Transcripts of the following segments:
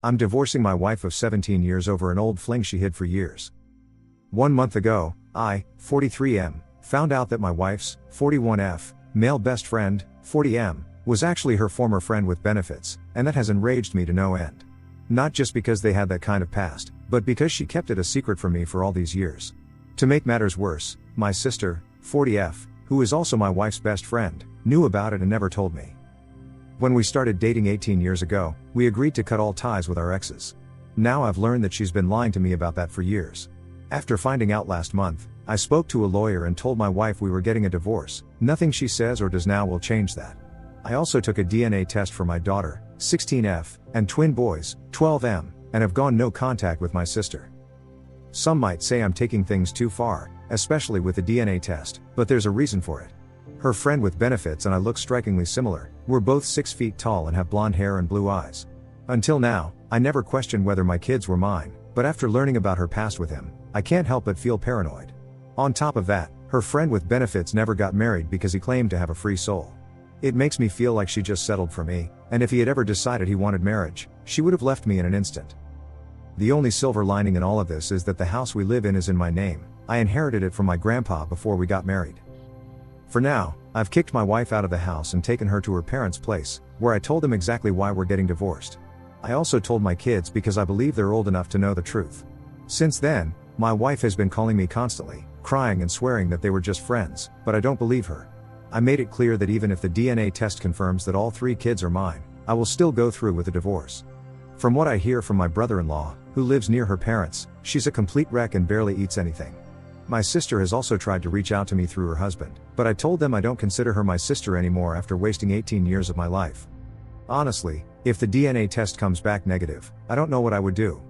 I'm divorcing my wife of 17 years over an old fling she hid for years. 1 month ago, I, 43M, found out that my wife's, 41F, male best friend, 40M, was actually her former friend with benefits, and that has enraged me to no end. Not just because they had that kind of past, but because she kept it a secret from me for all these years. To make matters worse, my sister, 40F, who is also my wife's best friend, knew about it and never told me. When we started dating 18 years ago, we agreed to cut all ties with our exes. Now I've learned that she's been lying to me about that for years. After finding out last month, I spoke to a lawyer and told my wife we were getting a divorce. Nothing she says or does now will change that. I also took a DNA test for my daughter, 16F, and twin boys, 12M, and have gone no contact with my sister. Some might say I'm taking things too far, especially with the DNA test, but there's a reason for it. Her friend with benefits and I look strikingly similar. We're both 6 feet tall and have blonde hair and blue eyes. Until now, I never questioned whether my kids were mine, but after learning about her past with him, I can't help but feel paranoid. On top of that, her friend with benefits never got married because he claimed to have a free soul. It makes me feel like she just settled for me, and if he had ever decided he wanted marriage, she would have left me in an instant. The only silver lining in all of this is that the house we live in is in my name. I inherited it from my grandpa before we got married. For now, I've kicked my wife out of the house and taken her to her parents' place, where I told them exactly why we're getting divorced. I also told my kids because I believe they're old enough to know the truth. Since then, my wife has been calling me constantly, crying and swearing that they were just friends, but I don't believe her. I made it clear that even if the DNA test confirms that all 3 kids are mine, I will still go through with the divorce. From what I hear from my brother-in-law, who lives near her parents, she's a complete wreck and barely eats anything. My sister has also tried to reach out to me through her husband, but I told them I don't consider her my sister anymore after wasting 18 years of my life. Honestly, if the DNA test comes back negative, I don't know what I would do.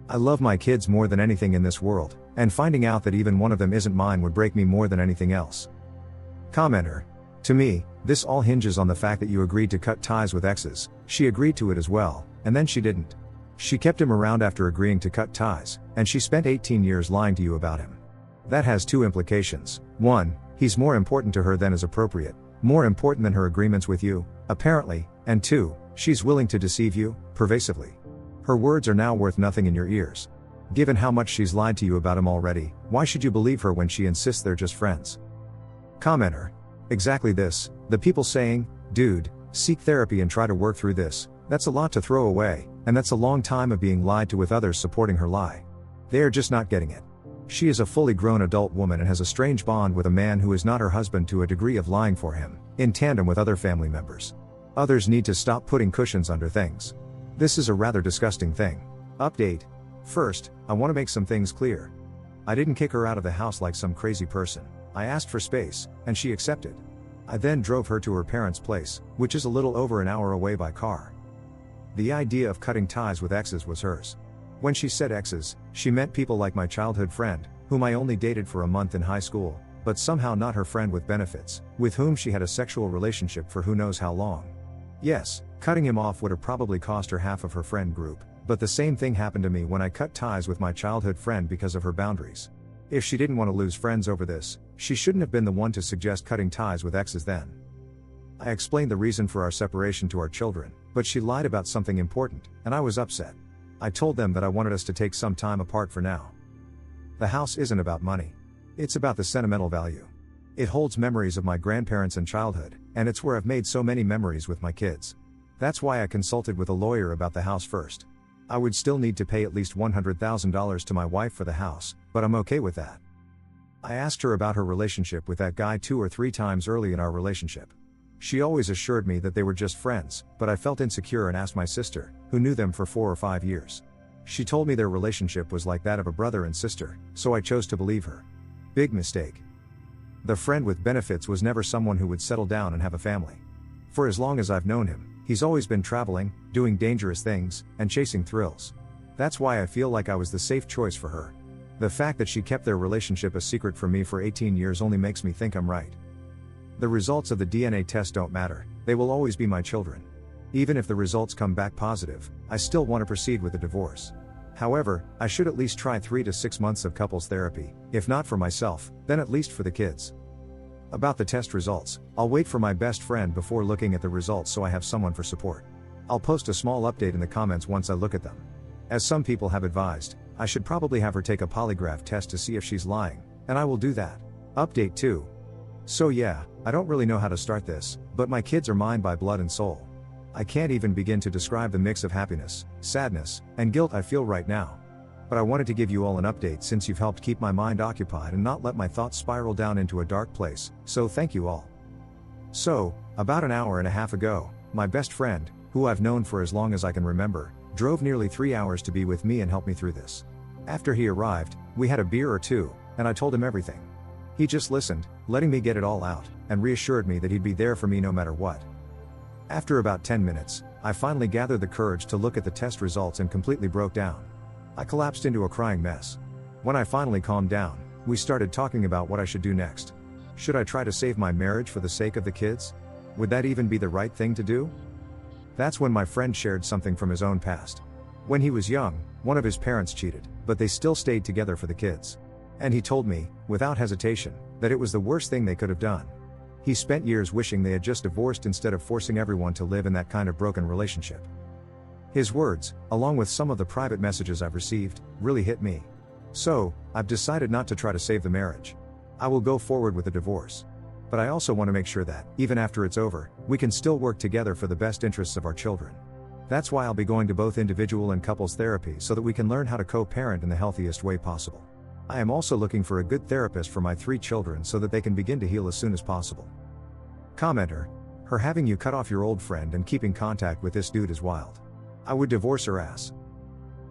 I love my kids more than anything in this world, and finding out that even one of them isn't mine would break me more than anything else. Commenter. To me, this all hinges on the fact that you agreed to cut ties with exes. She agreed to it as well, and then she didn't. She kept him around after agreeing to cut ties, and she spent 18 years lying to you about him. That has 2 implications. 1, he's more important to her than is appropriate, more important than her agreements with you, apparently, and 2, she's willing to deceive you, pervasively. Her words are now worth nothing in your ears. Given how much she's lied to you about him already, why should you believe her when she insists they're just friends? Commenter. Exactly this, the people saying, dude, seek therapy and try to work through this, that's a lot to throw away, and that's a long time of being lied to with others supporting her lie. They are just not getting it. She is a fully grown adult woman and has a strange bond with a man who is not her husband to a degree of lying for him, in tandem with other family members. Others need to stop putting cushions under things. This is a rather disgusting thing. Update. First, I want to make some things clear. I didn't kick her out of the house like some crazy person. I asked for space, and she accepted. I then drove her to her parents' place, which is a little over an hour away by car. The idea of cutting ties with exes was hers. When she said exes, she meant people like my childhood friend, whom I only dated for a month in high school, but somehow not her friend with benefits, with whom she had a sexual relationship for who knows how long. Yes, cutting him off would have probably cost her half of her friend group, but the same thing happened to me when I cut ties with my childhood friend because of her boundaries. If she didn't want to lose friends over this, she shouldn't have been the one to suggest cutting ties with exes then. I explained the reason for our separation to our children, but she lied about something important, and I was upset. I told them that I wanted us to take some time apart for now. The house isn't about money. It's about the sentimental value. It holds memories of my grandparents and childhood, and it's where I've made so many memories with my kids. That's why I consulted with a lawyer about the house first. I would still need to pay at least $100,000 to my wife for the house, but I'm okay with that. I asked her about her relationship with that guy 2 or 3 times early in our relationship. She always assured me that they were just friends, but I felt insecure and asked my sister, who knew them for 4 or 5 years. She told me their relationship was like that of a brother and sister, so I chose to believe her. Big mistake. The friend with benefits was never someone who would settle down and have a family. For as long as I've known him, he's always been traveling, doing dangerous things, and chasing thrills. That's why I feel like I was the safe choice for her. The fact that she kept their relationship a secret from me for 18 years only makes me think I'm right. The results of the DNA test don't matter, they will always be my children. Even if the results come back positive, I still want to proceed with the divorce. However, I should at least try 3 to 6 months of couples therapy, if not for myself, then at least for the kids. About the test results, I'll wait for my best friend before looking at the results so I have someone for support. I'll post a small update in the comments once I look at them. As some people have advised, I should probably have her take a polygraph test to see if she's lying, and I will do that. Update 2. So yeah, I don't really know how to start this, but my kids are mine by blood and soul. I can't even begin to describe the mix of happiness, sadness, and guilt I feel right now. But I wanted to give you all an update since you've helped keep my mind occupied and not let my thoughts spiral down into a dark place, so thank you all. So, about an hour and a half ago, my best friend, who I've known for as long as I can remember, drove nearly 3 hours to be with me and help me through this. After he arrived, we had a beer or two, and I told him everything. He just listened, letting me get it all out, and reassured me that he'd be there for me no matter what. After about 10 minutes, I finally gathered the courage to look at the test results and completely broke down. I collapsed into a crying mess. When I finally calmed down, we started talking about what I should do next. Should I try to save my marriage for the sake of the kids? Would that even be the right thing to do? That's when my friend shared something from his own past. When he was young, one of his parents cheated, but they still stayed together for the kids. And he told me, without hesitation, that it was the worst thing they could have done. He spent years wishing they had just divorced instead of forcing everyone to live in that kind of broken relationship. His words, along with some of the private messages I've received, really hit me. So, I've decided not to try to save the marriage. I will go forward with the divorce. But I also want to make sure that, even after it's over, we can still work together for the best interests of our children. That's why I'll be going to both individual and couples therapy so that we can learn how to co-parent in the healthiest way possible. I am also looking for a good therapist for my 3 children so that they can begin to heal as soon as possible. Commenter: her having you cut off your old friend and keeping contact with this dude is wild. I would divorce her ass.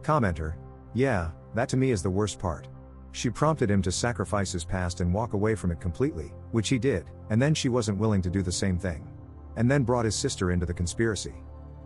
Commenter: yeah, that to me is the worst part. She prompted him to sacrifice his past and walk away from it completely, which he did, and then she wasn't willing to do the same thing. And then brought his sister into the conspiracy.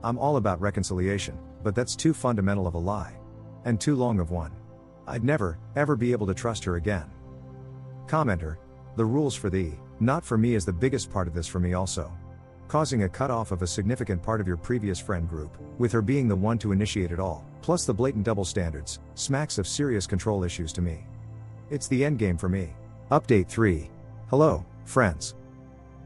I'm all about reconciliation, but that's too fundamental of a lie. And too long of one. I'd never, ever be able to trust her again. Commenter: the rules for thee, not for me is the biggest part of this for me also. Causing a cut-off of a significant part of your previous friend group, with her being the one to initiate it all, plus the blatant double standards, smacks of serious control issues to me. It's the endgame for me. Update 3. Hello, friends.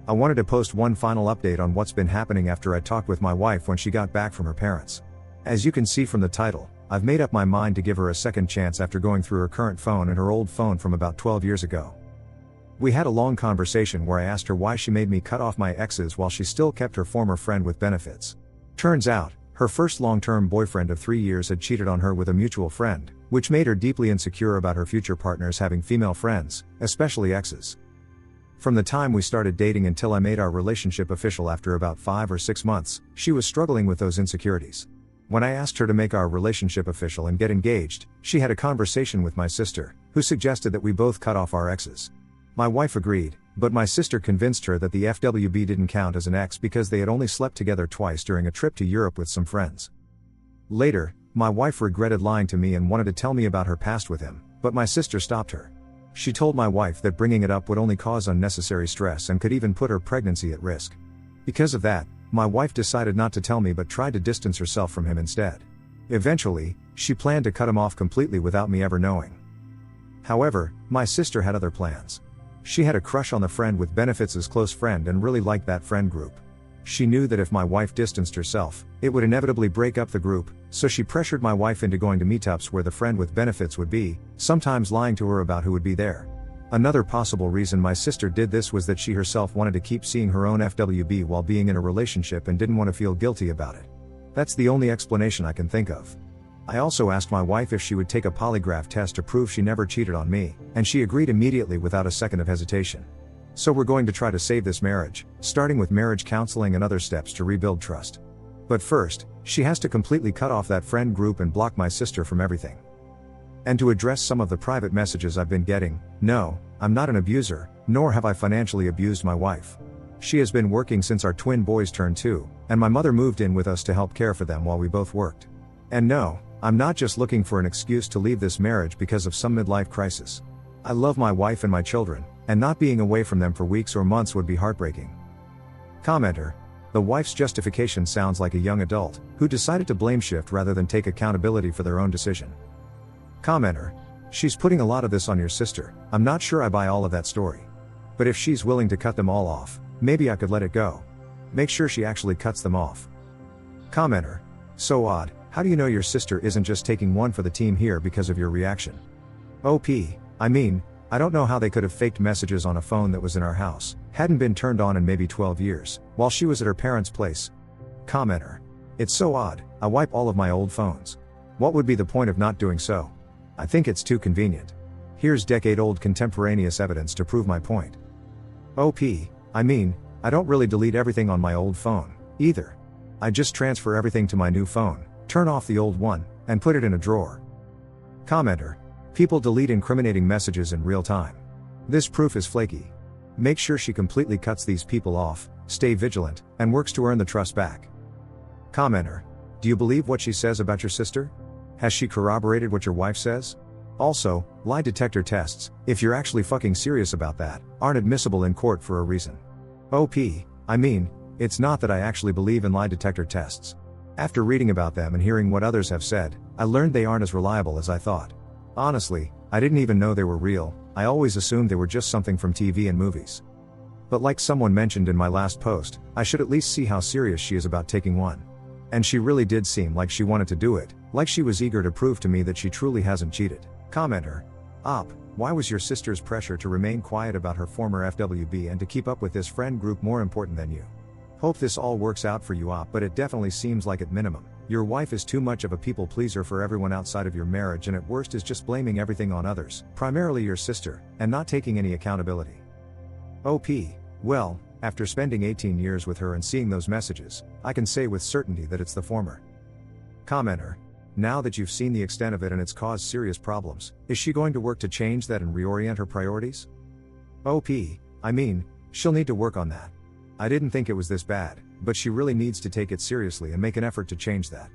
I wanted to post one final update on what's been happening after I talked with my wife when she got back from her parents. As you can see from the title, I've made up my mind to give her a second chance after going through her current phone and her old phone from about 12 years ago. We had a long conversation where I asked her why she made me cut off my exes while she still kept her former friend with benefits. Turns out, her first long-term boyfriend of 3 years had cheated on her with a mutual friend, which made her deeply insecure about her future partners having female friends, especially exes. From the time we started dating until I made our relationship official after about 5 or 6 months, she was struggling with those insecurities. When I asked her to make our relationship official and get engaged, she had a conversation with my sister, who suggested that we both cut off our exes. My wife agreed, but my sister convinced her that the FWB didn't count as an ex because they had only slept together twice during a trip to Europe with some friends. Later, my wife regretted lying to me and wanted to tell me about her past with him, but my sister stopped her. She told my wife that bringing it up would only cause unnecessary stress and could even put her pregnancy at risk. Because of that, my wife decided not to tell me but tried to distance herself from him instead. Eventually, she planned to cut him off completely without me ever knowing. However, my sister had other plans. She had a crush on the friend with benefits' close friend and really liked that friend group. She knew that if my wife distanced herself, it would inevitably break up the group, so she pressured my wife into going to meetups where the friend with benefits would be, sometimes lying to her about who would be there. Another possible reason my sister did this was that she herself wanted to keep seeing her own FWB while being in a relationship and didn't want to feel guilty about it. That's the only explanation I can think of. I also asked my wife if she would take a polygraph test to prove she never cheated on me, and she agreed immediately without a second of hesitation. So we're going to try to save this marriage, starting with marriage counseling and other steps to rebuild trust. But first, she has to completely cut off that friend group and block my sister from everything. And to address some of the private messages I've been getting, no, I'm not an abuser, nor have I financially abused my wife. She has been working since our twin boys turned 2, and my mother moved in with us to help care for them while we both worked. And no, I'm not just looking for an excuse to leave this marriage because of some midlife crisis. I love my wife and my children, and not being away from them for weeks or months would be heartbreaking. Commenter: the wife's justification sounds like a young adult, who decided to blame shift rather than take accountability for their own decision. Commenter: she's putting a lot of this on your sister, I'm not sure I buy all of that story. But if she's willing to cut them all off, maybe I could let it go. Make sure she actually cuts them off. Commenter. So odd, how do you know your sister isn't just taking one for the team here because of your reaction? OP. I mean, I don't know how they could have faked messages on a phone that was in our house, hadn't been turned on in maybe 12 years, while she was at her parents' place. Commenter. It's so odd, I wipe all of my old phones. What would be the point of not doing so? I think it's too convenient. Here's decade-old contemporaneous evidence to prove my point. OP. I mean, I don't really delete everything on my old phone, either. I just transfer everything to my new phone, turn off the old one, and put it in a drawer. Commenter. People delete incriminating messages in real time. This proof is flaky. Make sure she completely cuts these people off, stay vigilant, and works to earn the trust back. Commenter. Do you believe what she says about your sister? Has she corroborated what your wife says? Also, lie detector tests, if you're actually fucking serious about that, aren't admissible in court for a reason. OP. I mean, it's not that I actually believe in lie detector tests. After reading about them and hearing what others have said, I learned they aren't as reliable as I thought. Honestly, I didn't even know they were real, I always assumed they were just something from TV and movies. But like someone mentioned in my last post, I should at least see how serious she is about taking one. And she really did seem like she wanted to do it, like she was eager to prove to me that she truly hasn't cheated. Commenter. Op. Why was your sister's pressure to remain quiet about her former FWB and to keep up with this friend group more important than you? Hope this all works out for you, Op, but it definitely seems like at minimum, your wife is too much of a people pleaser for everyone outside of your marriage, and at worst is just blaming everything on others, primarily your sister, and not taking any accountability. OP. Well, after spending 18 years with her and seeing those messages, I can say with certainty that it's the former. Commenter. Now that you've seen the extent of it and it's caused serious problems, is she going to work to change that and reorient her priorities? OP. I mean, she'll need to work on that. I didn't think it was this bad, but she really needs to take it seriously and make an effort to change that.